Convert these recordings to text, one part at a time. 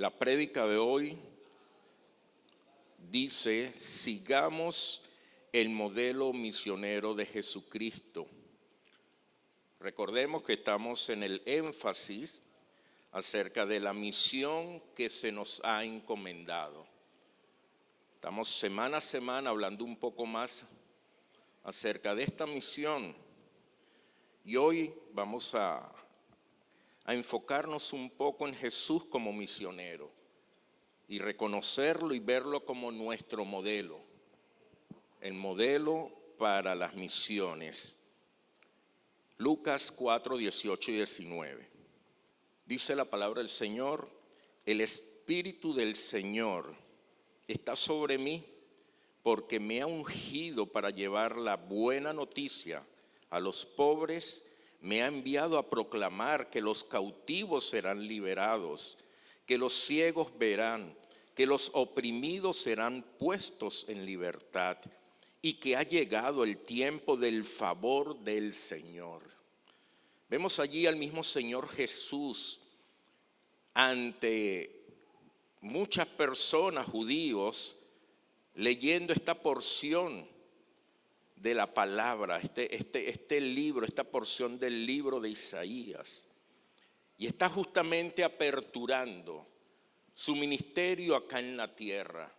La prédica de hoy dice: sigamos el modelo misionero de Jesucristo. Recordemos que estamos en el énfasis acerca de la misión que se nos ha encomendado. Estamos semana a semana hablando un poco más acerca de esta misión. Y hoy vamos a enfocarnos un poco en Jesús como misionero y reconocerlo y verlo como nuestro modelo, el modelo para las misiones. Lucas 4, 18 y 19. Dice la palabra del Señor: el Espíritu del Señor está sobre mí, porque me ha ungido para llevar la buena noticia a los pobres. Me ha enviado a proclamar que los cautivos serán liberados, que los ciegos verán, que los oprimidos serán puestos en libertad, y que ha llegado el tiempo del favor del Señor. Vemos allí al mismo Señor Jesús ante muchas personas, judíos, leyendo esta porción de la palabra, este libro, esta porción del libro de Isaías, y está justamente aperturando su ministerio acá en la tierra.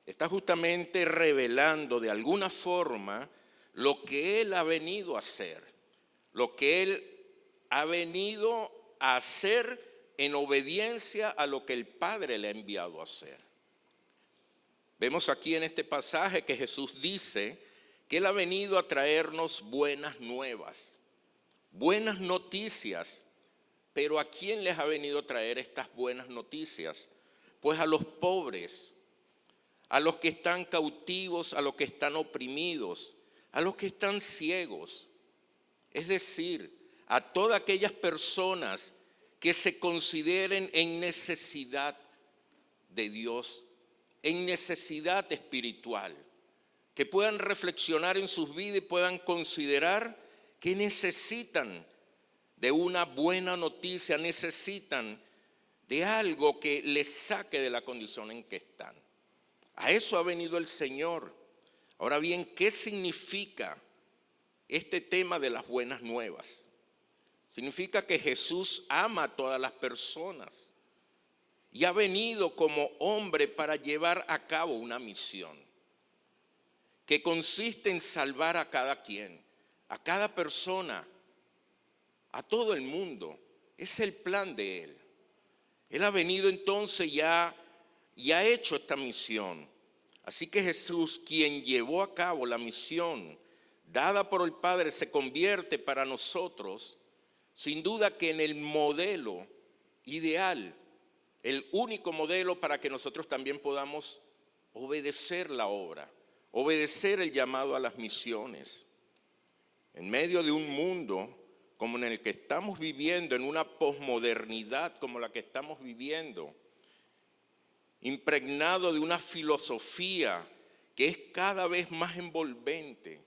Está justamente revelando de alguna forma lo que Él ha venido a hacer, lo que Él ha venido a hacer en obediencia a lo que el Padre le ha enviado a hacer. Vemos aquí en este pasaje que Jesús dice que Él ha venido a traernos buenas nuevas, buenas noticias. Pero ¿a quién les ha venido a traer estas buenas noticias? Pues a los pobres, a los que están cautivos, a los que están oprimidos, a los que están ciegos. Es decir, a todas aquellas personas que se consideren en necesidad de Dios, en necesidad espiritual, que puedan reflexionar en sus vidas y puedan considerar que necesitan de una buena noticia, necesitan de algo que les saque de la condición en que están. A eso ha venido el Señor. Ahora bien, ¿qué significa este tema de las buenas nuevas? Significa que Jesús ama a todas las personas y ha venido como hombre para llevar a cabo una misión que consiste en salvar a cada quien, a cada persona, a todo el mundo. Es el plan de Él. Él ha venido entonces y ha hecho esta misión. Así que Jesús, quien llevó a cabo la misión dada por el Padre, se convierte para nosotros, sin duda, que en el modelo ideal, el único modelo para que nosotros también podamos obedecer la obra, obedecer el llamado a las misiones. En medio de un mundo como en el que estamos viviendo, en una posmodernidad como la que estamos viviendo, impregnado de una filosofía que es cada vez más envolvente,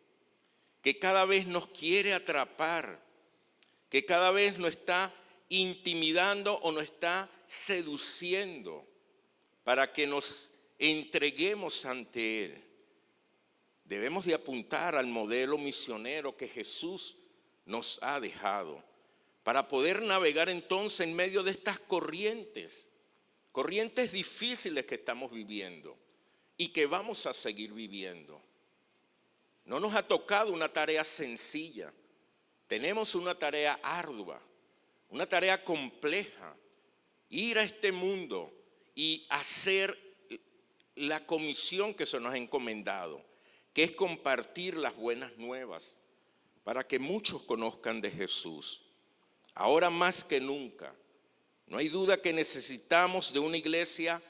que cada vez nos quiere atrapar, que cada vez nos está intimidando o nos está seduciendo para que nos entreguemos ante Él. Debemos de apuntar al modelo misionero que Jesús nos ha dejado para poder navegar entonces en medio de estas corrientes difíciles que estamos viviendo y que vamos a seguir viviendo. No nos ha tocado una tarea sencilla, tenemos una tarea ardua, una tarea compleja: ir a este mundo y hacer la comisión que se nos ha encomendado, que es compartir las buenas nuevas para que muchos conozcan de Jesús. Ahora más que nunca, no hay duda que necesitamos de una iglesia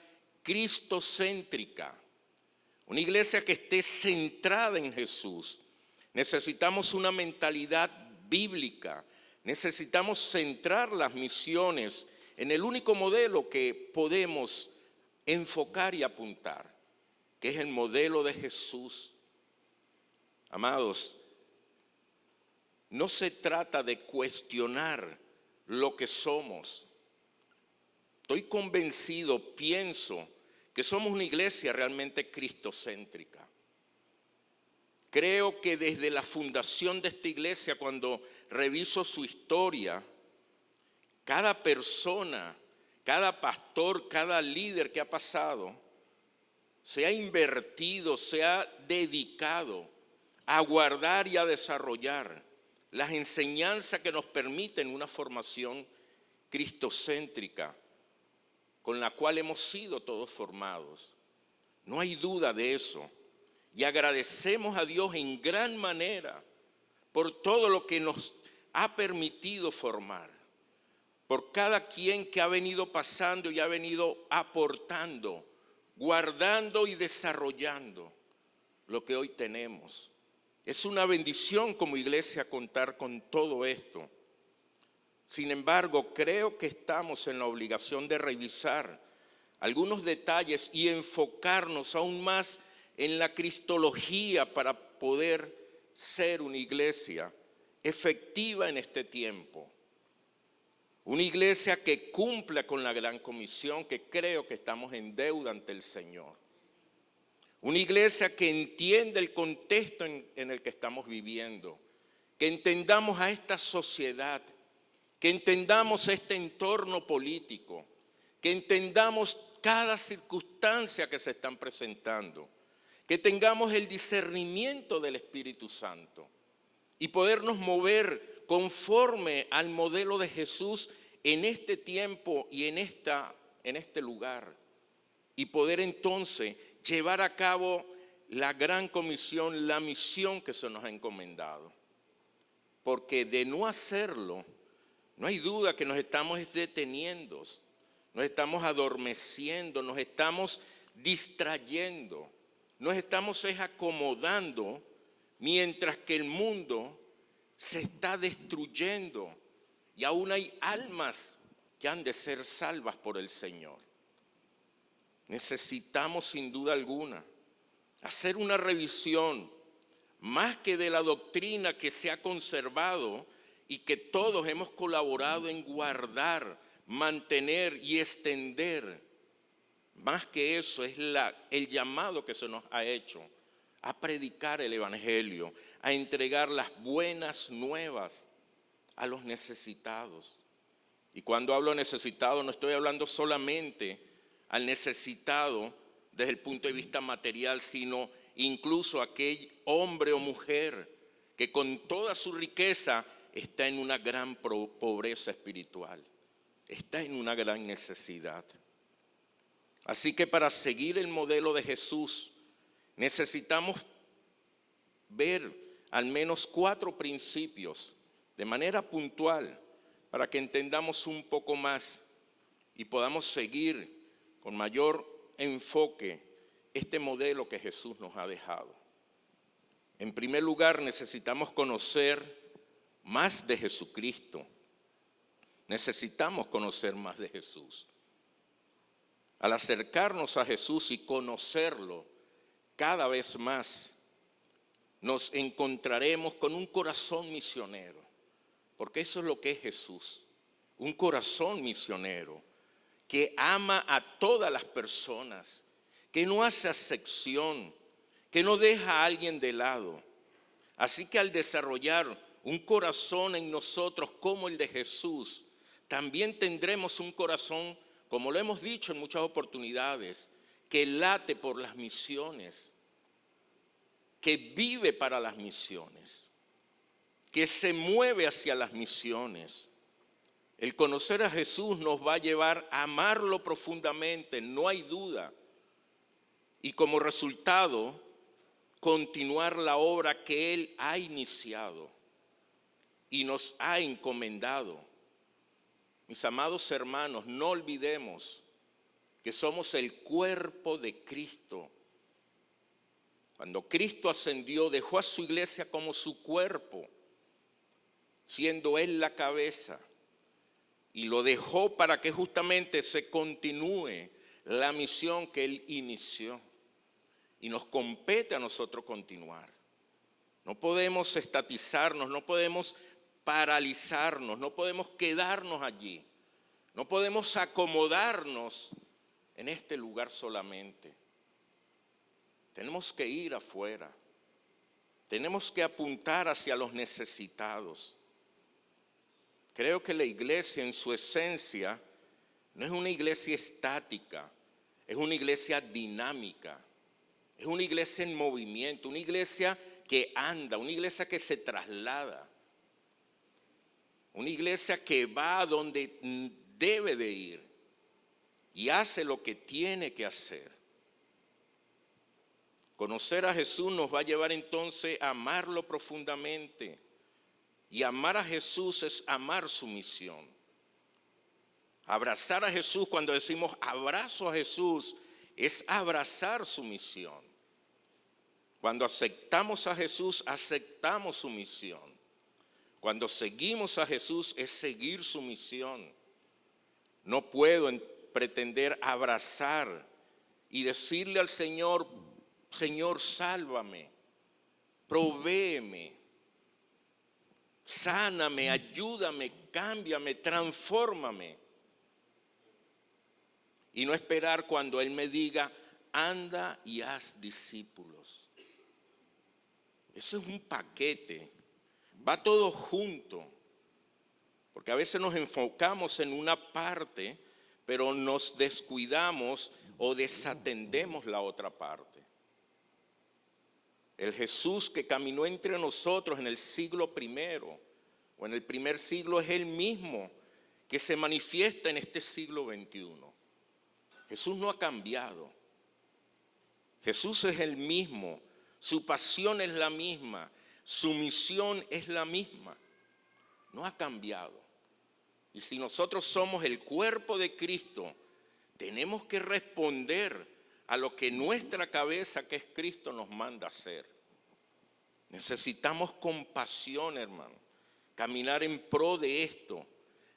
cristocéntrica, una iglesia que esté centrada en Jesús. Necesitamos una mentalidad bíblica, necesitamos centrar las misiones en el único modelo que podemos enfocar y apuntar, que es el modelo de Jesús. Amados, no se trata de cuestionar lo que somos. Estoy convencido, pienso que somos una iglesia realmente cristocéntrica. Creo que desde la fundación de esta iglesia, cuando reviso su historia, cada persona, cada pastor, cada líder que ha pasado, se ha invertido, se ha dedicado a guardar y a desarrollar las enseñanzas que nos permiten una formación cristocéntrica, con la cual hemos sido todos formados. No hay duda de eso. Y agradecemos a Dios en gran manera por todo lo que nos ha permitido formar, por cada quien que ha venido pasando y ha venido aportando, guardando y desarrollando lo que hoy tenemos. Es una bendición como iglesia contar con todo esto. Sin embargo, creo que estamos en la obligación de revisar algunos detalles y enfocarnos aún más en la cristología para poder ser una iglesia efectiva en este tiempo. Una iglesia que cumpla con la gran comisión, que creo que estamos en deuda ante el Señor. Una iglesia que entienda el contexto en el que estamos viviendo, que entendamos a esta sociedad, que entendamos este entorno político, que entendamos cada circunstancia que se están presentando, que tengamos el discernimiento del Espíritu Santo y podernos mover conforme al modelo de Jesús en este tiempo y en este lugar, y poder entonces llevar a cabo la gran comisión, la misión que se nos ha encomendado. Porque de no hacerlo, no hay duda que nos estamos deteniendo, nos estamos adormeciendo, nos estamos distrayendo, nos estamos acomodando mientras que el mundo se está destruyendo y aún hay almas que han de ser salvas por el Señor. Necesitamos sin duda alguna hacer una revisión más que de la doctrina que se ha conservado y que todos hemos colaborado en guardar, mantener y extender. Más que eso es el llamado que se nos ha hecho a predicar el Evangelio, a entregar las buenas nuevas a los necesitados. Y cuando hablo necesitado no estoy hablando solamente al necesitado desde el punto de vista material, sino incluso aquel hombre o mujer que con toda su riqueza está en una gran pobreza espiritual, está en una gran necesidad. Así que para seguir el modelo de Jesús necesitamos ver al menos 4 principios de manera puntual para que entendamos un poco más y podamos seguir con mayor enfoque este modelo que Jesús nos ha dejado. En primer lugar, necesitamos conocer más de Jesucristo. Necesitamos conocer más de Jesús. Al acercarnos a Jesús y conocerlo cada vez más, nos encontraremos con un corazón misionero, porque eso es lo que es Jesús, un corazón misionero que ama a todas las personas, que no hace acepción, que no deja a alguien de lado. Así que al desarrollar un corazón en nosotros como el de Jesús, también tendremos un corazón, como lo hemos dicho en muchas oportunidades, que late por las misiones, que vive para las misiones, que se mueve hacia las misiones. El conocer a Jesús nos va a llevar a amarlo profundamente, no hay duda. Y como resultado, continuar la obra que Él ha iniciado y nos ha encomendado. Mis amados hermanos, no olvidemos que somos el cuerpo de Cristo. Cuando Cristo ascendió, dejó a su iglesia como su cuerpo, siendo Él la cabeza, y lo dejó para que justamente se continúe la misión que Él inició. Y nos compete a nosotros continuar. No podemos estatizarnos, no podemos paralizarnos, no podemos quedarnos allí. No podemos acomodarnos en este lugar solamente. Tenemos que ir afuera. Tenemos que apuntar hacia los necesitados. Creo que la iglesia en su esencia no es una iglesia estática, es una iglesia dinámica, es una iglesia en movimiento, una iglesia que anda, una iglesia que se traslada, una iglesia que va a donde debe de ir y hace lo que tiene que hacer. Conocer a Jesús nos va a llevar entonces a amarlo profundamente. Y amar a Jesús es amar su misión. Abrazar a Jesús, cuando decimos abrazo a Jesús, es abrazar su misión. Cuando aceptamos a Jesús, aceptamos su misión. Cuando seguimos a Jesús, es seguir su misión. No puedo pretender abrazar y decirle al Señor, Señor, sálvame, provéeme, sáname, ayúdame, cámbiame, transfórmame. Y no esperar cuando Él me diga, anda y haz discípulos. Eso es un paquete, va todo junto. Porque a veces nos enfocamos en una parte, pero nos descuidamos o desatendemos la otra parte. El Jesús que caminó entre nosotros en el siglo primero o en el primer siglo es el mismo que se manifiesta en este siglo XXI. Jesús no ha cambiado. Jesús es el mismo. Su pasión es la misma. Su misión es la misma. No ha cambiado. Y si nosotros somos el cuerpo de Cristo, tenemos que responder a lo que nuestra cabeza, que es Cristo, nos manda hacer. Necesitamos compasión, hermano, caminar en pro de esto.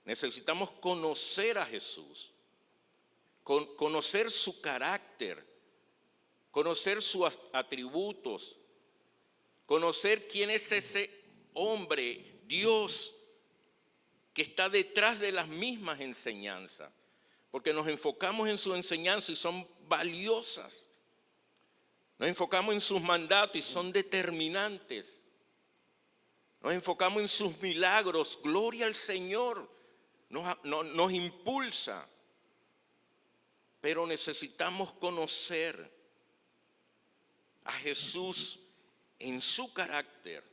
Necesitamos conocer a Jesús, conocer su carácter, conocer sus atributos, conocer quién es ese hombre, Dios, que está detrás de las mismas enseñanzas. Porque nos enfocamos en su enseñanza y son valiosas. Nos enfocamos en sus mandatos y son determinantes. Nos enfocamos en sus milagros. Gloria al Señor. Nos impulsa. Pero necesitamos conocer a Jesús en su carácter,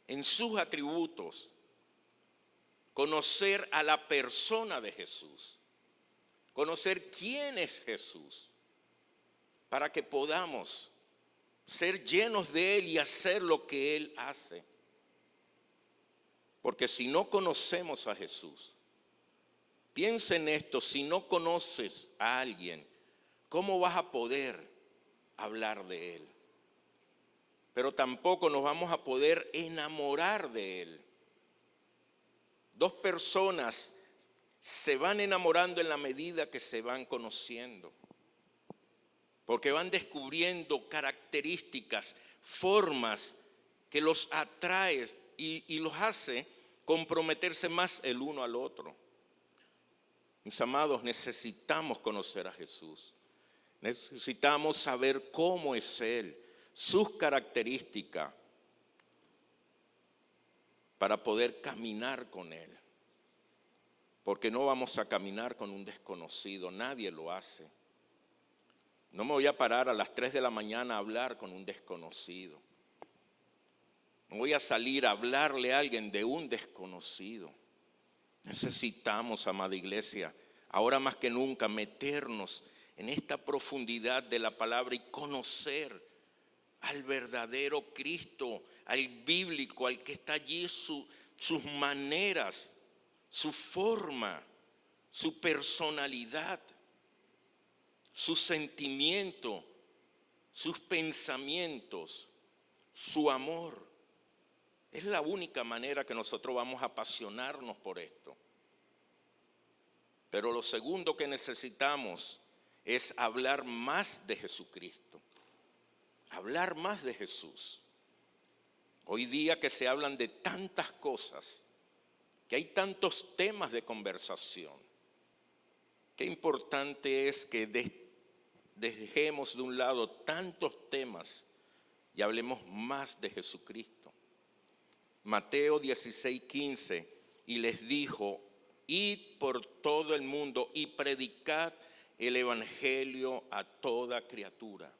en sus atributos. Conocer a la persona de Jesús. Conocer quién es Jesús, para que podamos ser llenos de Él y hacer lo que Él hace. Porque si no conocemos a Jesús, piensa en esto, si no conoces a alguien, ¿cómo vas a poder hablar de Él? Pero tampoco nos vamos a poder enamorar de Él. Dos personas se van enamorando en la medida que se van conociendo, porque van descubriendo características, formas que los atrae y los hace comprometerse más el uno al otro. Mis amados, necesitamos conocer a Jesús, necesitamos saber cómo es Él, sus características, para poder caminar con Él. Porque no vamos a caminar con un desconocido, nadie lo hace. No me voy a parar a las 3 de la mañana a hablar con un desconocido. No voy a salir a hablarle a alguien de un desconocido. Necesitamos, amada iglesia, ahora más que nunca meternos en esta profundidad de la palabra y conocer al verdadero Cristo, al bíblico, al que está allí, sus maneras, su forma, su personalidad, su sentimiento, sus pensamientos, su amor. Es la única manera que nosotros vamos a apasionarnos por esto. Pero lo segundo que necesitamos es hablar más de Jesucristo, hablar más de Jesús. Hoy día que se hablan de tantas cosas, que hay tantos temas de conversación, Qué importante es que dejemos de un lado tantos temas y hablemos más de Jesucristo. Mateo 16:15, y les dijo: id por todo el mundo y predicad el evangelio a toda criatura.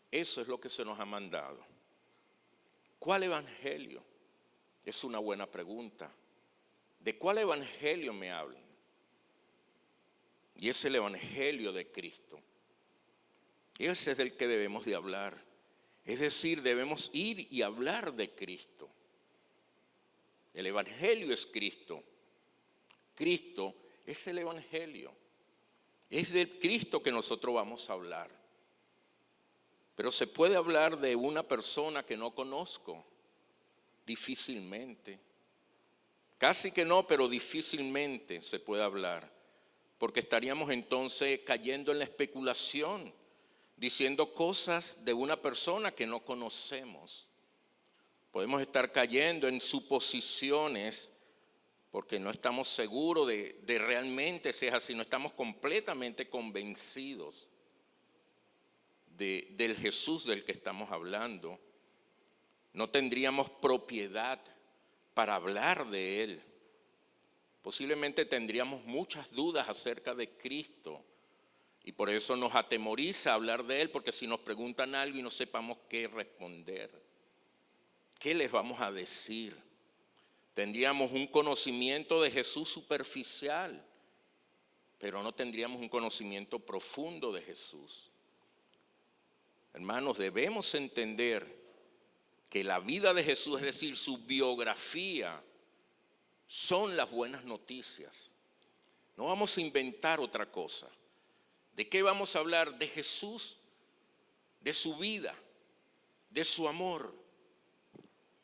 Eso es lo que se nos ha mandado. ¿Cuál evangelio? Es una buena pregunta. ¿De cuál evangelio me hablan? Y es el evangelio de Cristo. Ese es del que debemos de hablar. Es decir, debemos ir y hablar de Cristo. El evangelio es Cristo. Cristo es el evangelio. Es de Cristo que nosotros vamos a hablar. Pero se puede hablar de una persona que no conozco. Difícilmente. Casi que no, pero difícilmente se puede hablar. Porque estaríamos entonces cayendo en la especulación, diciendo cosas de una persona que no conocemos. Podemos estar cayendo en suposiciones porque no estamos seguros de realmente si es así, no estamos completamente convencidos del Jesús del que estamos hablando. No tendríamos propiedad para hablar de Él. Posiblemente tendríamos muchas dudas acerca de Cristo y por eso nos atemoriza hablar de Él, porque si nos preguntan algo y no sepamos qué responder, ¿qué les vamos a decir? Tendríamos un conocimiento de Jesús superficial, pero no tendríamos un conocimiento profundo de Jesús. Hermanos, debemos entender que la vida de Jesús, es decir, su biografía, son las buenas noticias. No vamos a inventar otra cosa. ¿De qué vamos a hablar? De Jesús, de su vida, de su amor,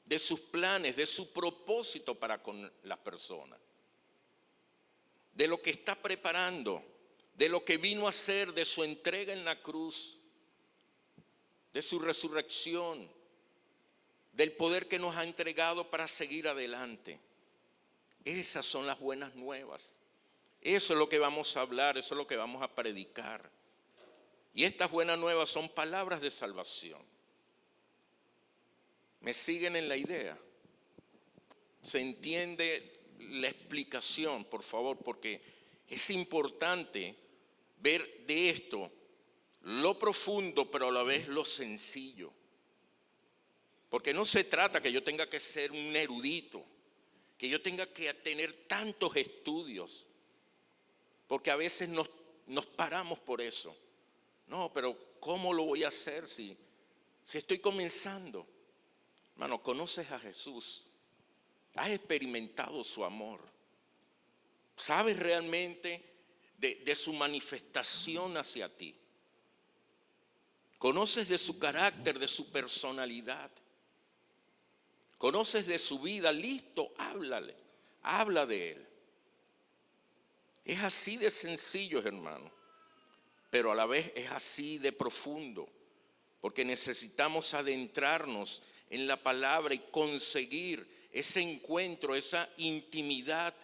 de sus planes, de su propósito para con las personas, de lo que está preparando, de lo que vino a hacer, de su entrega en la cruz, de su resurrección, del poder que nos ha entregado para seguir adelante. Esas son las buenas nuevas. Eso es lo que vamos a hablar, eso es lo que vamos a predicar. Y estas buenas nuevas son palabras de salvación. ¿Me siguen en la idea? ¿Se entiende la explicación, por favor? Porque es importante ver de esto lo profundo, pero a la vez lo sencillo. Porque no se trata que yo tenga que ser un erudito, que yo tenga que tener tantos estudios, porque a veces nos paramos por eso. No, pero ¿cómo lo voy a hacer si estoy comenzando? Hermano, conoces a Jesús, has experimentado su amor, sabes realmente de su manifestación hacia ti, conoces de su carácter, de su personalidad, conoces de su vida. Listo, háblale, habla de Él. Es así de sencillo, hermano, pero a la vez es así de profundo, porque necesitamos adentrarnos en la palabra y conseguir ese encuentro, esa intimidad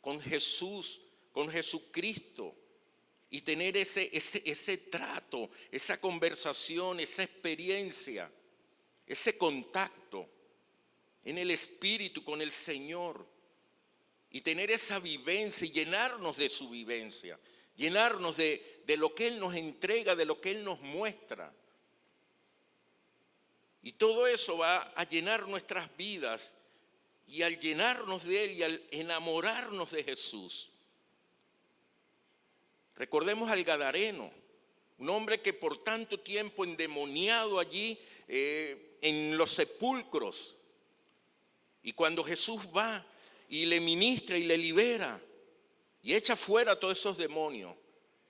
con Jesús, con Jesucristo, y tener ese trato, esa conversación, esa experiencia, ese contacto en el Espíritu con el Señor, y tener esa vivencia y llenarnos de su vivencia, llenarnos de lo que Él nos entrega, de lo que Él nos muestra. Y todo eso va a llenar nuestras vidas, y al llenarnos de Él y al enamorarnos de Jesús. Recordemos al Gadareno, un hombre que por tanto tiempo endemoniado allí en los sepulcros. Y cuando Jesús va y le ministra y le libera y echa fuera a todos esos demonios,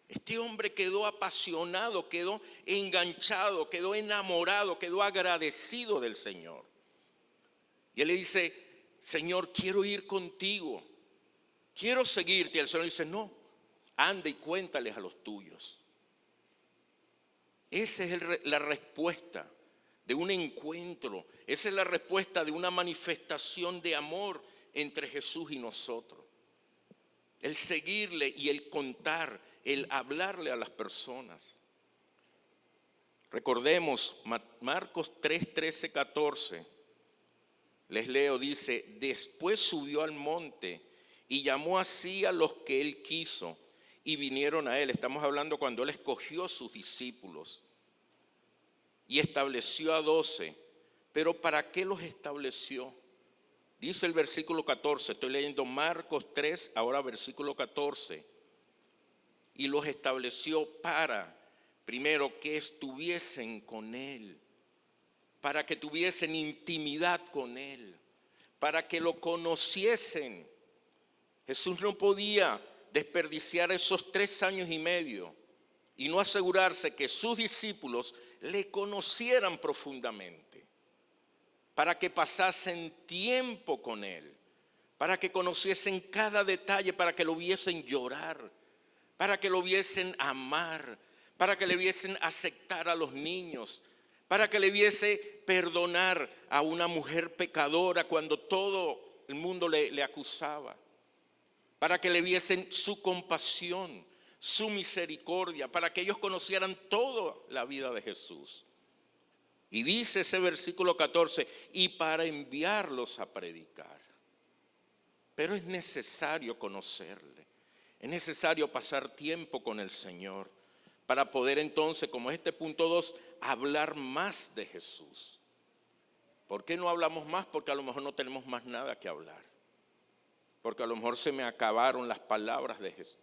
este hombre quedó apasionado, quedó enganchado, quedó enamorado, quedó agradecido del Señor. Y él le dice: Señor, quiero ir contigo, quiero seguirte. Y el Señor dice: no, anda y cuéntales a los tuyos. Esa es la respuesta de un encuentro. Esa es la respuesta de una manifestación de amor entre Jesús y nosotros. el seguirle y el contar, el hablarle a las personas. Recordemos Marcos 3, 13, 14. Les leo, dice, después subió al monte y llamó así a los que él quiso y vinieron a él. Estamos hablando cuando él escogió sus discípulos y estableció a 12. Pero ¿para qué los estableció? Dice el versículo 14, estoy leyendo Marcos 3, ahora versículo 14. Y los estableció para, primero, que estuviesen con él, para que tuviesen intimidad con él, para que lo conociesen. Jesús no podía desperdiciar esos 3 años y medio y no asegurarse que sus discípulos le conocieran profundamente, para que pasasen tiempo con él, para que conociesen cada detalle, para que lo viesen llorar, para que lo viesen amar, para que le viesen aceptar a los niños, para que le viese perdonar a una mujer pecadora cuando todo el mundo le acusaba, para que le viesen su compasión, su misericordia, para que ellos conocieran toda la vida de Jesús. Y dice ese versículo 14, y para enviarlos a predicar. Pero es necesario conocerle, es necesario pasar tiempo con el Señor para poder entonces, como este punto 2, hablar más de Jesús. ¿Por qué no hablamos más? Porque a lo mejor no tenemos más nada que hablar. Porque a lo mejor se me acabaron las palabras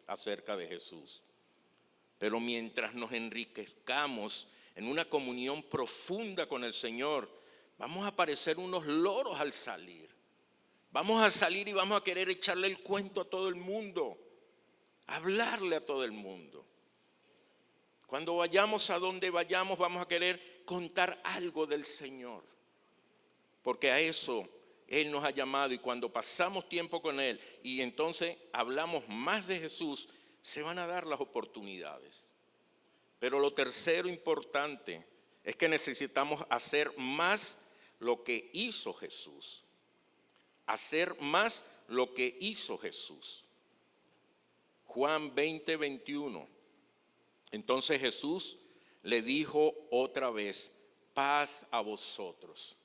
acerca de Jesús. Pero mientras nos enriquezcamos en una comunión profunda con el Señor, vamos a parecer unos loros al salir. Vamos a salir y vamos a querer echarle el cuento a todo el mundo, hablarle a todo el mundo. Cuando vayamos a donde vayamos, vamos a querer contar algo del Señor, porque a eso Él nos ha llamado, y cuando pasamos tiempo con Él y entonces hablamos más de Jesús, se van a dar las oportunidades. Pero lo tercero importante es que necesitamos hacer más lo que hizo Jesús. Hacer más lo que hizo Jesús. Juan 20, 21. Entonces Jesús le dijo otra vez, paz a vosotros.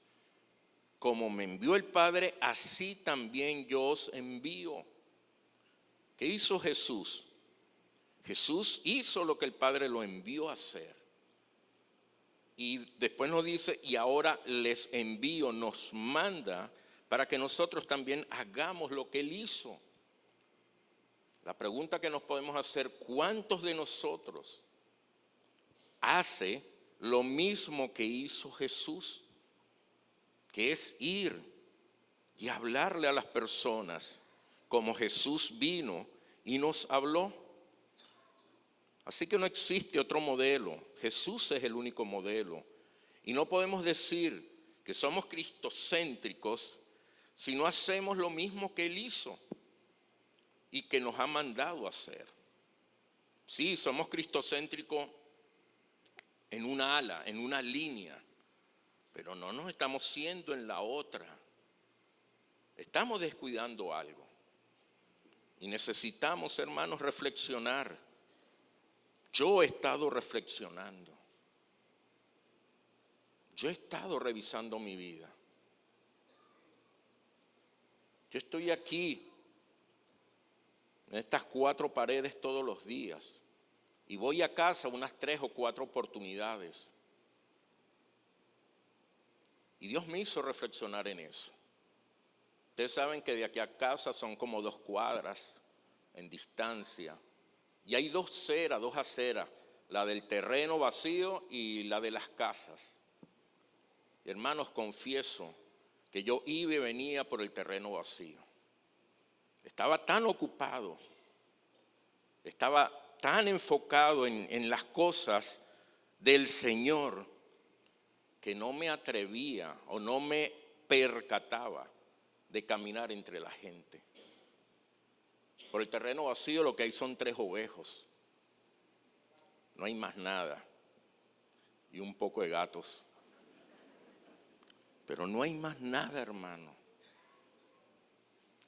Como me envió el Padre, así también yo os envío. ¿Qué hizo Jesús? Jesús hizo lo que el Padre lo envió a hacer. Y después nos dice, y ahora les envío, nos manda para que nosotros también hagamos lo que Él hizo. La pregunta que nos podemos hacer, ¿cuántos de nosotros hace lo mismo que hizo Jesús? Que es ir y hablarle a las personas como Jesús vino y nos habló. Así que no existe otro modelo. Jesús es el único modelo. Y no podemos decir que somos cristocéntricos si no hacemos lo mismo que Él hizo y que nos ha mandado a hacer. Sí, somos cristocéntricos en una ala, en una línea, pero no nos estamos siendo en la otra. Estamos descuidando algo. Y necesitamos, hermanos, reflexionar. Yo he estado reflexionando. Yo he estado revisando mi vida. Yo estoy aquí, en estas 4 paredes todos los días. Y voy a casa unas 3 o 4 oportunidades. Y Dios me hizo reflexionar en eso. Ustedes saben que de aquí a casa son como 2 cuadras en distancia. Y hay 2 aceras, la del terreno vacío y la de las casas. Y hermanos, confieso que yo iba y venía por el terreno vacío. Estaba tan ocupado, estaba tan enfocado en las cosas del Señor que no me atrevía o no me percataba de caminar entre la gente. Por el terreno vacío lo que hay son 3 ovejos. No hay más nada. Y un poco de gatos. Pero no hay más nada, hermano.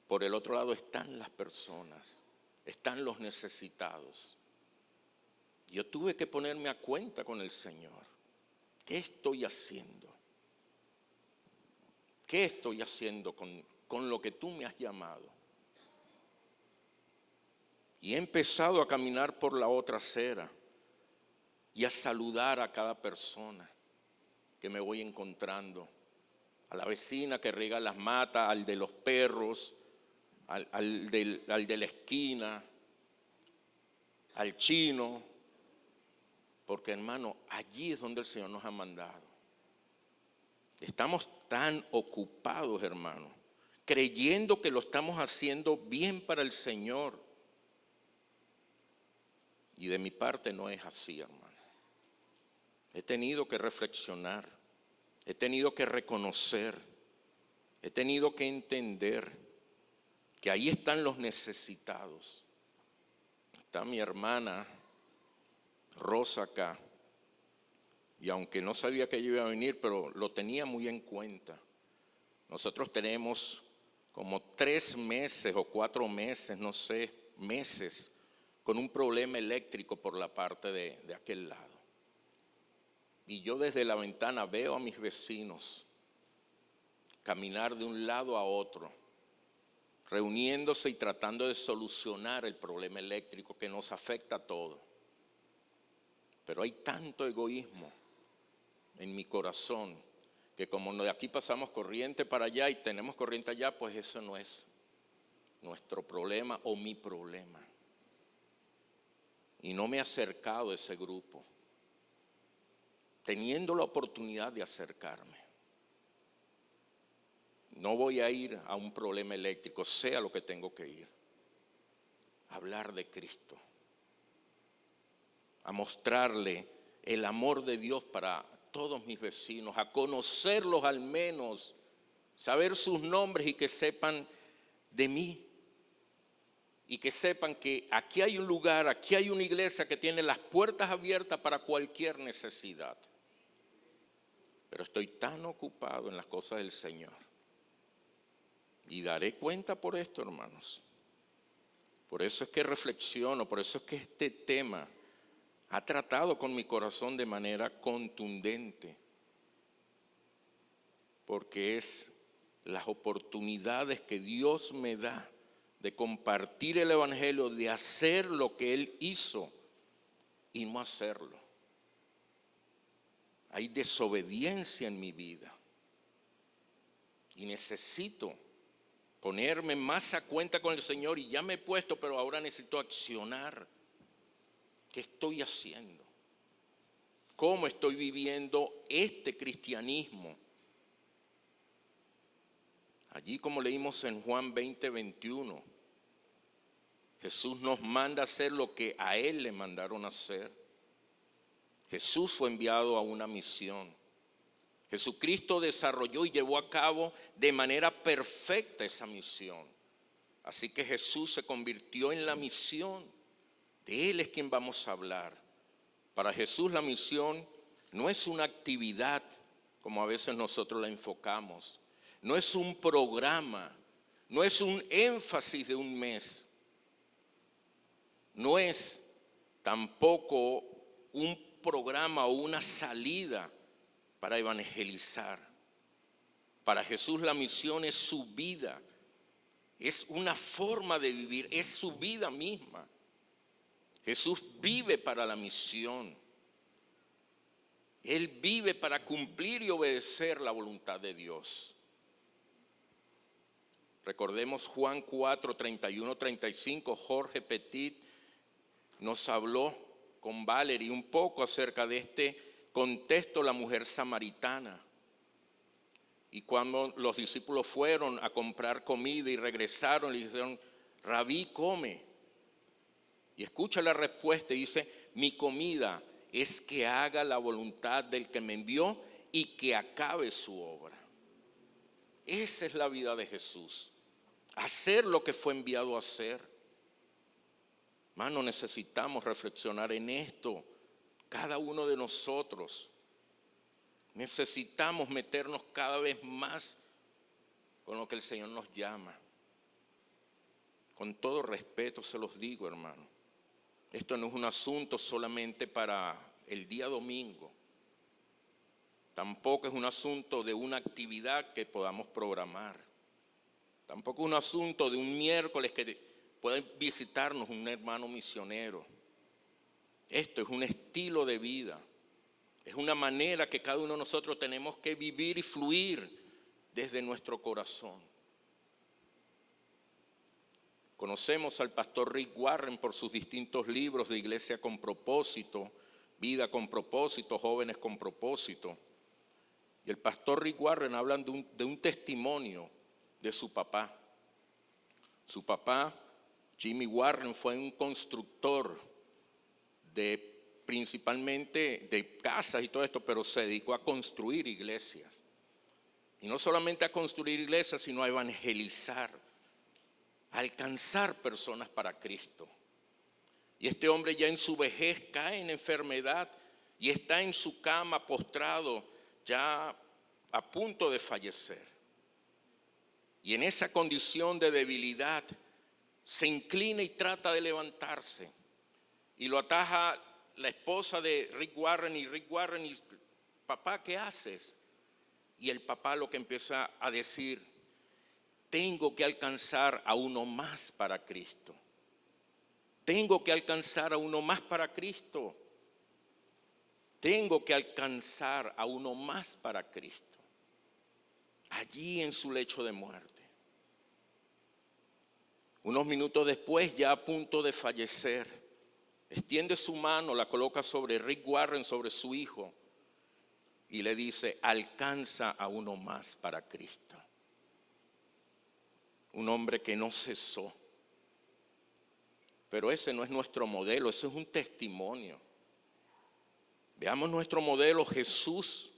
Por el otro lado están las personas. están los necesitados. Yo tuve que ponerme a cuenta con el Señor. ¿Qué estoy haciendo? ¿Qué estoy haciendo con lo que tú me has llamado? Y he empezado a caminar por la otra acera y a saludar a cada persona que me voy encontrando. A la vecina que riega las matas, al de los perros, al de la esquina, al chino. Porque, hermano, allí es donde el Señor nos ha mandado. Estamos tan ocupados, hermano, creyendo que lo estamos haciendo bien para el Señor. Y de mi parte no es así, hermano. He tenido que reflexionar, he tenido que reconocer, he tenido que entender que ahí están los necesitados. Está mi hermana Rosa acá, y aunque no sabía que ella iba a venir, pero lo tenía muy en cuenta. Nosotros tenemos como 3 meses o 4 meses, no sé, meses, con un problema eléctrico por la parte de aquel lado. Y yo desde la ventana veo a mis vecinos caminar de un lado a otro, reuniéndose y tratando de solucionar el problema eléctrico que nos afecta a todos. Pero hay tanto egoísmo en mi corazón que como de aquí pasamos corriente para allá y tenemos corriente allá, pues eso no es nuestro problema o mi problema. Y no me he acercado a ese grupo, teniendo la oportunidad de acercarme. No voy a ir a un problema eléctrico, sea lo que tengo que ir. A hablar de Cristo. A mostrarle el amor de Dios para todos mis vecinos, a conocerlos al menos, saber sus nombres y que sepan de mí. Y que sepan que aquí hay un lugar, aquí hay una iglesia que tiene las puertas abiertas para cualquier necesidad. Pero estoy tan ocupado en las cosas del Señor. Y daré cuenta por esto, hermanos. Por eso es que reflexiono, por eso es que este tema ha tratado con mi corazón de manera contundente. Porque es las oportunidades que Dios me da de compartir el evangelio, de hacer lo que Él hizo y no hacerlo. Hay desobediencia en mi vida y necesito ponerme más a cuenta con el Señor, y ya me he puesto, pero ahora necesito accionar. ¿Qué estoy haciendo? ¿Cómo estoy viviendo este cristianismo? Allí, como leímos en Juan 20:21, Jesús nos manda a hacer lo que a Él le mandaron a hacer. Jesús fue enviado a una misión. Jesucristo desarrolló y llevó a cabo de manera perfecta esa misión. Así que Jesús se convirtió en la misión. De Él es quien vamos a hablar. Para Jesús la misión no es una actividad como a veces nosotros la enfocamos. No es un programa, no es un énfasis de un mes. No es tampoco un programa o una salida para evangelizar. Para Jesús la misión es su vida, es una forma de vivir, es su vida misma. Jesús vive para la misión. Él vive para cumplir y obedecer la voluntad de Dios. Recordemos Juan 4, 31, 35, Jorge Petit nos habló con Valerie un poco acerca de este contexto, la mujer samaritana. Y cuando los discípulos fueron a comprar comida y regresaron, le dijeron: Rabí, come. Y escucha la respuesta y dice: mi comida es que haga la voluntad del que me envió y que acabe su obra. Esa es la vida de Jesús. Hacer lo que fue enviado a hacer. Hermano, necesitamos reflexionar en esto, cada uno de nosotros. Necesitamos meternos cada vez más con lo que el Señor nos llama. con todo respeto se los digo, hermano, esto no es un asunto solamente para el día domingo. Tampoco es un asunto de una actividad que podamos programar. Tampoco es un asunto de un miércoles que pueda visitarnos un hermano misionero. Esto es un estilo de vida. Es una manera que cada uno de nosotros tenemos que vivir y fluir desde nuestro corazón. Conocemos al pastor Rick Warren por sus distintos libros de Iglesia con Propósito, Vida con Propósito, Jóvenes con Propósito. Y el pastor Rick Warren habla de un testimonio de su papá. Su papá, Jimmy Warren, fue un constructor principalmente de casas y todo esto, pero se dedicó a construir iglesias. Y no solamente a construir iglesias, sino a evangelizar, a alcanzar personas para Cristo. Y este hombre ya en su vejez cae en enfermedad y está en su cama postrado, ya a punto de fallecer. Y en esa condición de debilidad se inclina y trata de levantarse. Y lo ataja la esposa de Rick Warren y papá, ¿qué haces? Y el papá lo que empieza a decir, tengo que alcanzar a uno más para Cristo. Tengo que alcanzar a uno más para Cristo. Tengo que alcanzar a uno más para Cristo. Allí en su lecho de muerte. Unos minutos después, ya a punto de fallecer, extiende su mano, la coloca sobre Rick Warren, sobre su hijo, y le dice, alcanza a uno más para Cristo. Un hombre que no cesó. Pero ese no es nuestro modelo, ese es un testimonio. Veamos nuestro modelo, Jesús.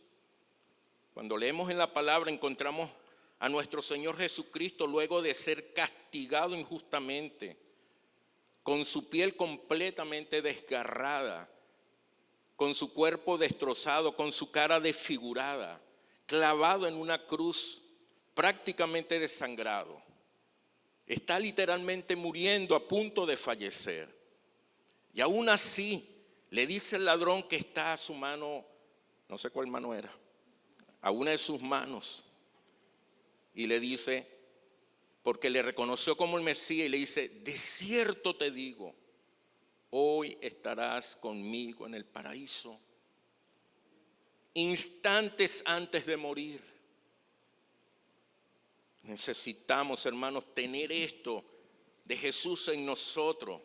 Cuando leemos en la palabra encontramos a nuestro Señor Jesucristo luego de ser castigado injustamente, con su piel completamente desgarrada, con su cuerpo destrozado, con su cara desfigurada, clavado en una cruz, prácticamente desangrado. Está literalmente muriendo, a punto de fallecer. Y aún así le dice el ladrón que está a su mano, no sé cuál mano era, a una de sus manos, y le dice, porque le reconoció como el Mesías, y le dice, de cierto te digo, hoy estarás conmigo en el paraíso. Instantes antes de morir. Necesitamos, hermanos, tener esto de Jesús en nosotros.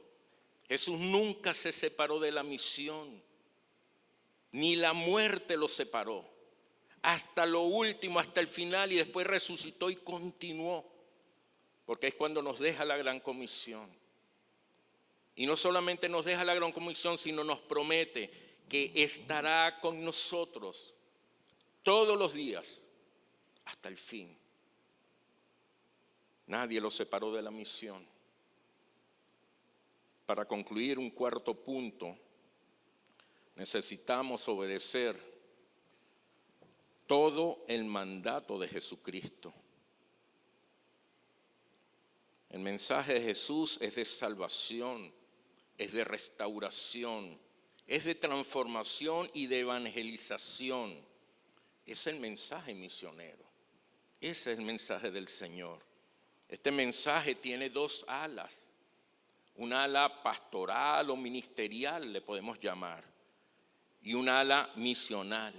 Jesús nunca se separó de la misión, ni la muerte lo separó. Hasta lo último, hasta el final, y después resucitó y continuó. Porque es cuando nos deja la gran comisión. Y no solamente nos deja la gran comisión, sino nos promete que estará con nosotros todos los días hasta el fin. Nadie lo separó de la misión. Para concluir, un cuarto punto, necesitamos obedecer todo el mandato de Jesucristo. El mensaje de Jesús es de salvación, es de restauración, es de transformación y de evangelización. Es el mensaje misionero. Ese es el mensaje del Señor. Este mensaje tiene dos alas. Un ala pastoral o ministerial le podemos llamar. Y un ala misional.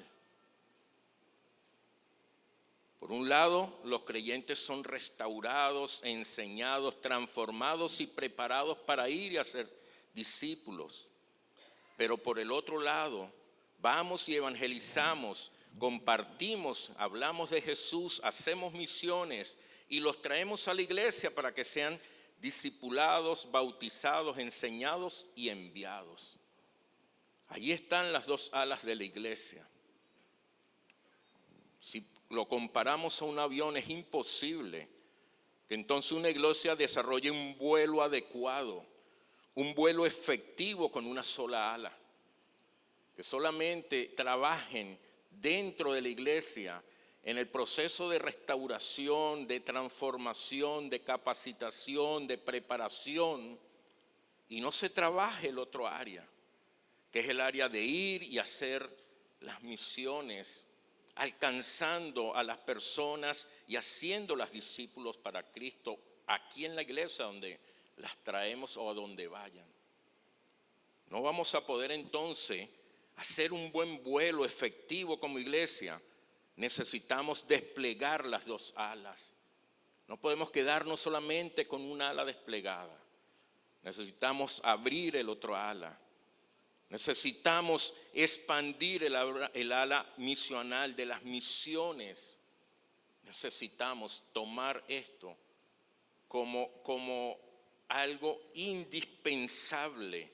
Por un lado, los creyentes son restaurados, enseñados, transformados y preparados para ir y hacer discípulos. Pero por el otro lado, vamos y evangelizamos, compartimos, hablamos de Jesús, hacemos misiones y los traemos a la iglesia para que sean discipulados, bautizados, enseñados y enviados. Ahí están las dos alas de la iglesia. Si lo comparamos a un avión, es imposible que entonces una iglesia desarrolle un vuelo adecuado, un vuelo efectivo con una sola ala. Que solamente trabajen dentro de la iglesia en el proceso de restauración, de transformación, de capacitación, de preparación, y no se trabaje el otro área, que es el área de ir y hacer las misiones, alcanzando a las personas y haciéndolas discípulos para Cristo aquí en la iglesia donde las traemos o a donde vayan. No vamos a poder entonces hacer un buen vuelo efectivo como iglesia. Necesitamos desplegar las dos alas. No podemos quedarnos solamente con una ala desplegada. Necesitamos abrir el otro ala. Necesitamos expandir el ala misional de las misiones. Necesitamos tomar esto como algo indispensable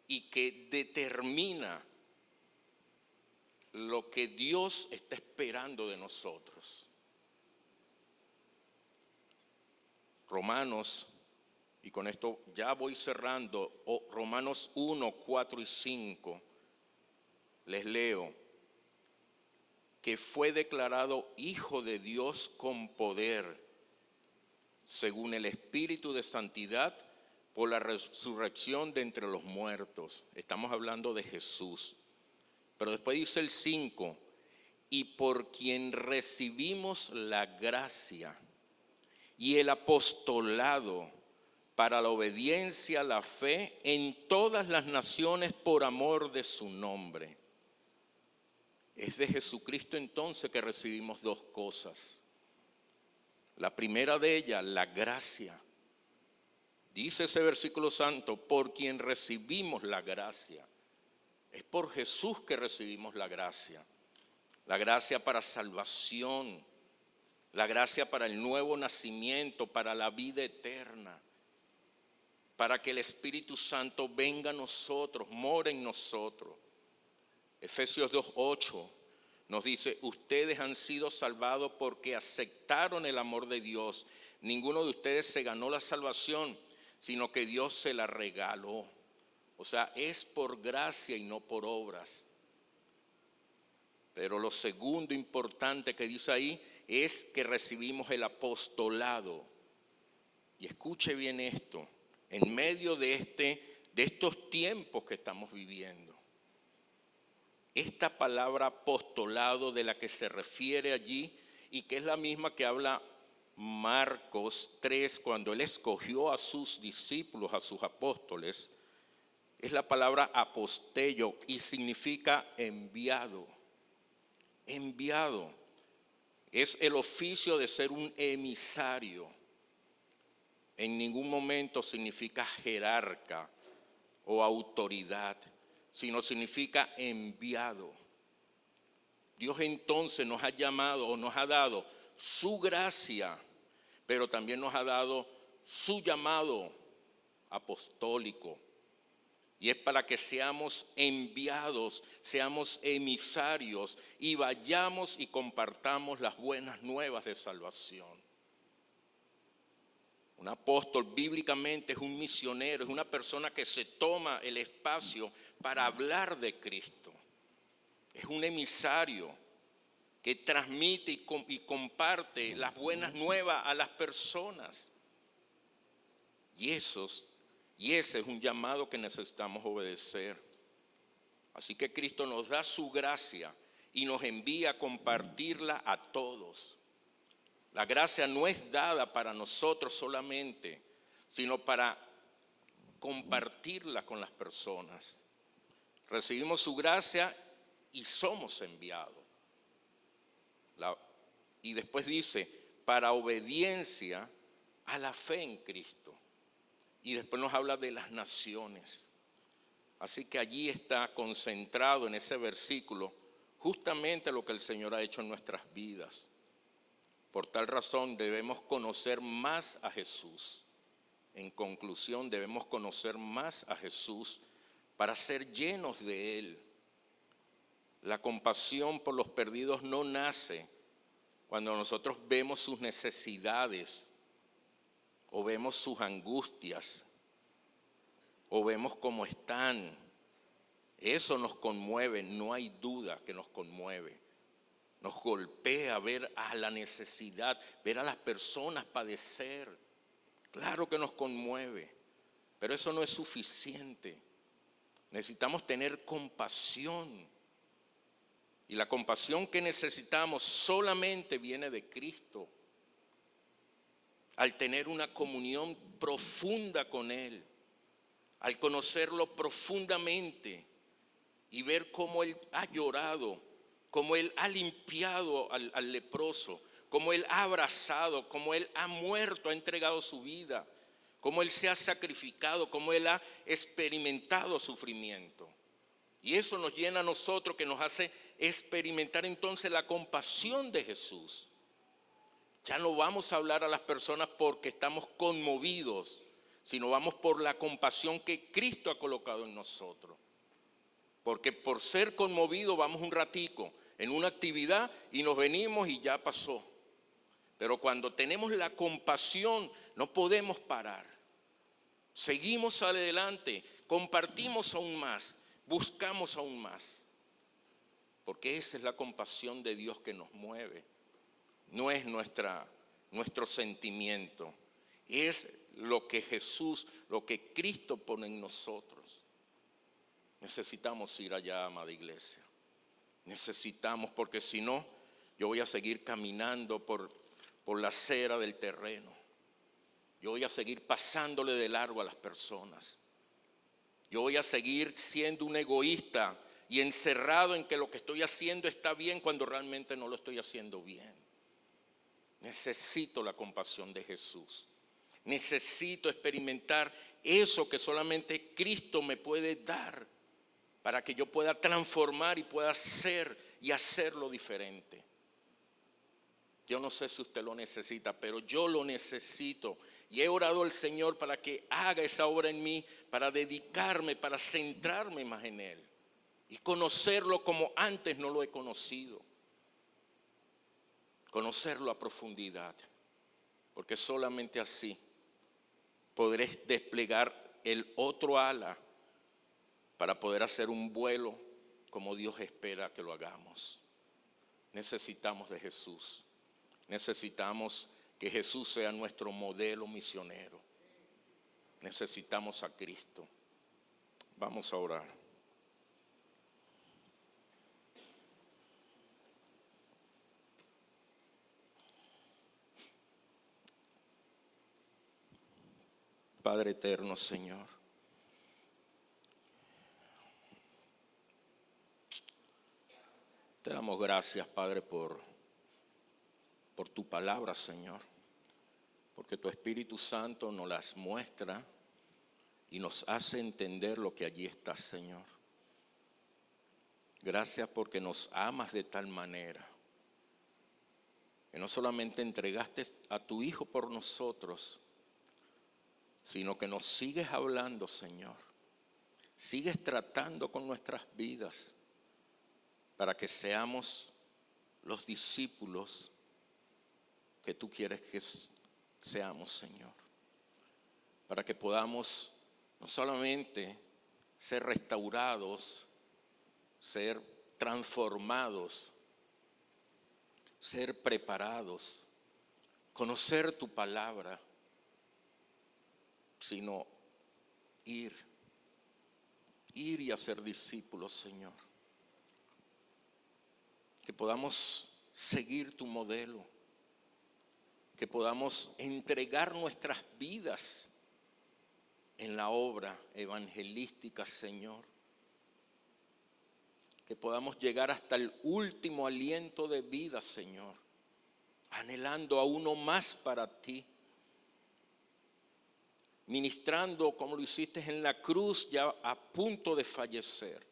y que determina lo que Dios está esperando de nosotros. Romanos, y con esto ya voy cerrando, Romanos 1, 4 y 5, les leo, que fue declarado Hijo de Dios con poder, según el Espíritu de Santidad, por la resurrección de entre los muertos. Estamos hablando de Jesús. Pero después dice el 5, y por quien recibimos la gracia y el apostolado para la obediencia, la fe en todas las naciones por amor de su nombre. Es de Jesucristo entonces que recibimos dos cosas. La primera de ellas, la gracia. Dice ese versículo santo, por quien recibimos la gracia. Es por Jesús que recibimos la gracia. La gracia para salvación, la gracia para el nuevo nacimiento, para la vida eterna, para que el Espíritu Santo venga a nosotros, more en nosotros. Efesios 2:8 nos dice, ustedes han sido salvados porque aceptaron el amor de Dios. Ninguno de ustedes se ganó la salvación, sino que Dios se la regaló. O sea, es por gracia y no por obras. Pero lo segundo importante que dice ahí es que recibimos el apostolado. Y escuche bien esto, en medio de estos tiempos que estamos viviendo. Esta palabra apostolado de la que se refiere allí y que es la misma que habla Marcos 3 cuando él escogió a sus discípulos, a sus apóstoles, es la palabra apostello y significa enviado. Enviado es el oficio de ser un emisario. En ningún momento significa jerarca o autoridad, sino significa enviado. Dios entonces nos ha llamado o nos ha dado su gracia, pero también nos ha dado su llamado apostólico. Y es para que seamos enviados, seamos emisarios y vayamos y compartamos las buenas nuevas de salvación. Un apóstol bíblicamente es un misionero, es una persona que se toma el espacio para hablar de Cristo. Es un emisario que transmite y comparte las buenas nuevas a las personas. Y ese es un llamado que necesitamos obedecer. Así que Cristo nos da su gracia y nos envía a compartirla a todos. La gracia no es dada para nosotros solamente, sino para compartirla con las personas. Recibimos su gracia y somos enviados. Y después dice, para obediencia a la fe en Cristo. Y después nos habla de las naciones. Así que allí está concentrado en ese versículo justamente lo que el Señor ha hecho en nuestras vidas. Por tal razón debemos conocer más a Jesús. En conclusión, debemos conocer más a Jesús para ser llenos de Él. La compasión por los perdidos no nace cuando nosotros vemos sus necesidades o vemos sus angustias o vemos cómo están. Eso nos conmueve, no hay duda que nos conmueve. nos golpea ver a la necesidad, ver a las personas padecer. Claro que nos conmueve, pero eso no es suficiente. Necesitamos tener compasión. Y la compasión que necesitamos solamente viene de Cristo. Al tener una comunión profunda con Él, al conocerlo profundamente y ver cómo Él ha llorado, cómo Él ha limpiado al leproso, cómo Él ha abrazado, cómo Él ha muerto, ha entregado su vida, cómo Él se ha sacrificado, cómo Él ha experimentado sufrimiento. Y eso nos llena a nosotros, que nos hace experimentar entonces la compasión de Jesús. Ya no vamos a hablar a las personas porque estamos conmovidos, sino vamos por la compasión que Cristo ha colocado en nosotros. Porque por ser conmovidos vamos un ratico en una actividad y nos venimos y ya pasó. Pero cuando tenemos la compasión no podemos parar. Seguimos adelante, compartimos aún más, buscamos aún más. Porque esa es la compasión de Dios que nos mueve. No es nuestro sentimiento, es lo que Jesús, lo que Cristo pone en nosotros. Necesitamos ir allá, amada iglesia. Necesitamos, porque si no, yo voy a seguir caminando por la acera del terreno. Yo voy a seguir pasándole de largo a las personas. Yo voy a seguir siendo un egoísta y encerrado en que lo que estoy haciendo está bien cuando realmente no lo estoy haciendo bien. Necesito la compasión de Jesús. Necesito experimentar eso que solamente Cristo me puede dar para que yo pueda transformar y pueda ser y hacerlo diferente. Yo no sé si usted lo necesita, pero yo lo necesito. Y he orado al Señor para que haga esa obra en mí, para dedicarme, para centrarme más en Él y conocerlo como antes no lo he conocido. Conocerlo a profundidad, porque solamente así podré desplegar el otro ala para poder hacer un vuelo como Dios espera que lo hagamos. Necesitamos de Jesús, necesitamos que Jesús sea nuestro modelo misionero, necesitamos a Cristo. Vamos a orar. Padre eterno, Señor, te damos gracias, Padre, por tu palabra, Señor, porque tu Espíritu Santo nos las muestra y nos hace entender lo que allí está, Señor. Gracias porque nos amas de tal manera que no solamente entregaste a tu Hijo por nosotros, sino que nos sigues hablando, Señor. Sigues tratando con nuestras vidas para que seamos los discípulos que tú quieres que seamos, Señor. Para que podamos no solamente ser restaurados, ser transformados, ser preparados, conocer tu palabra, sino ir y hacer discípulos, Señor. Que podamos seguir tu modelo, que podamos entregar nuestras vidas en la obra evangelística, Señor. Que podamos llegar hasta el último aliento de vida, Señor, anhelando a uno más para ti. Ministrando como lo hiciste en la cruz, ya a punto de fallecer,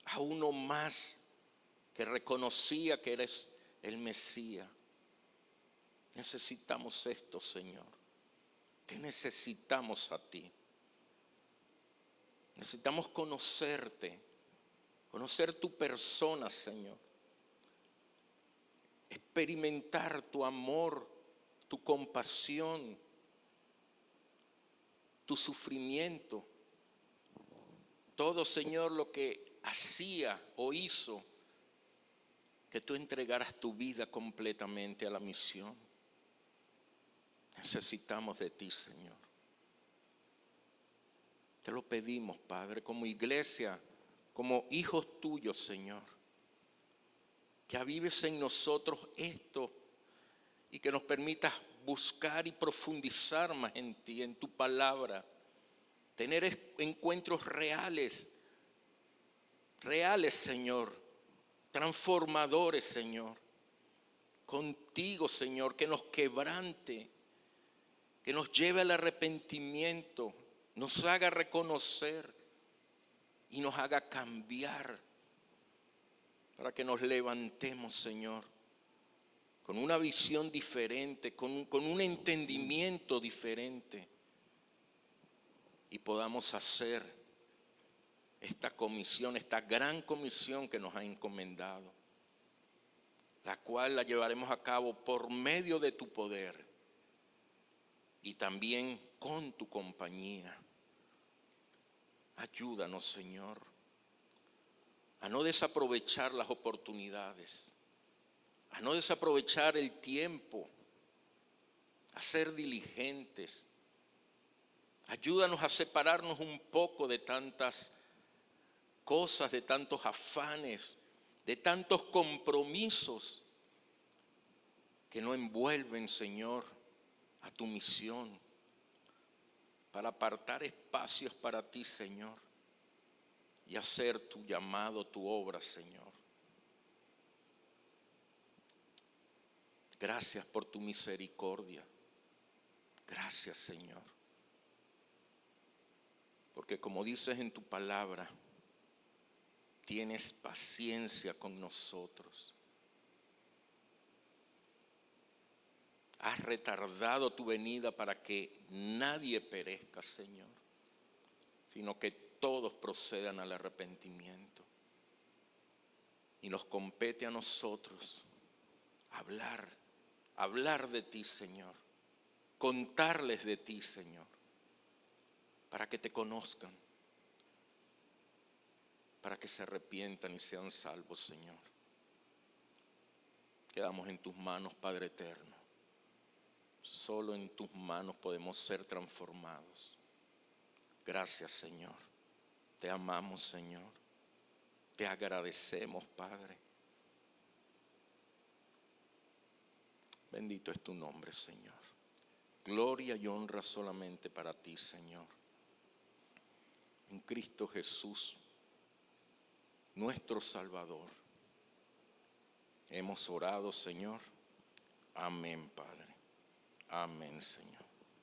a uno más que reconocía que eres el Mesías. Necesitamos esto, Señor. Te necesitamos a ti. Necesitamos conocerte, conocer tu persona, Señor. Experimentar tu amor, tu compasión, tu sufrimiento, todo, Señor, lo que hacía o hizo que tú entregaras tu vida completamente a la misión. Necesitamos de ti, Señor. Te lo pedimos, Padre, como iglesia, como hijos tuyos, Señor. Que avives en nosotros esto y que nos permitas buscar y profundizar más en ti, en tu palabra. Tener encuentros reales, Señor, transformadores, Señor, contigo, Señor, que nos quebrante, que nos lleve al arrepentimiento, nos haga reconocer y nos haga cambiar, para que nos levantemos, Señor, con una visión diferente, con un entendimiento diferente, y podamos hacer esta comisión, esta gran comisión que nos ha encomendado, la cual la llevaremos a cabo por medio de tu poder y también con tu compañía. Ayúdanos, Señor, a no desaprovechar las oportunidades, a no desaprovechar el tiempo, a ser diligentes. Ayúdanos a separarnos un poco de tantas cosas, de tantos afanes, de tantos compromisos que no envuelven, Señor, a tu misión, para apartar espacios para ti, Señor, y hacer tu llamado, tu obra, Señor. Gracias por tu misericordia. Gracias, Señor. Porque como dices en tu palabra, tienes paciencia con nosotros. Has retardado tu venida para que nadie perezca, Señor, sino que todos procedan al arrepentimiento. Y nos compete a nosotros hablar de ti, Señor, contarles de ti, Señor, para que te conozcan, para que se arrepientan y sean salvos, Señor. Quedamos en tus manos, Padre eterno. Solo en tus manos podemos ser transformados. Gracias, Señor. Te amamos, Señor. Te agradecemos, Padre. Bendito es tu nombre, Señor. Gloria y honra solamente para ti, Señor. En Cristo Jesús, nuestro Salvador. Hemos orado, Señor. Amén, Padre. Amén, Señor.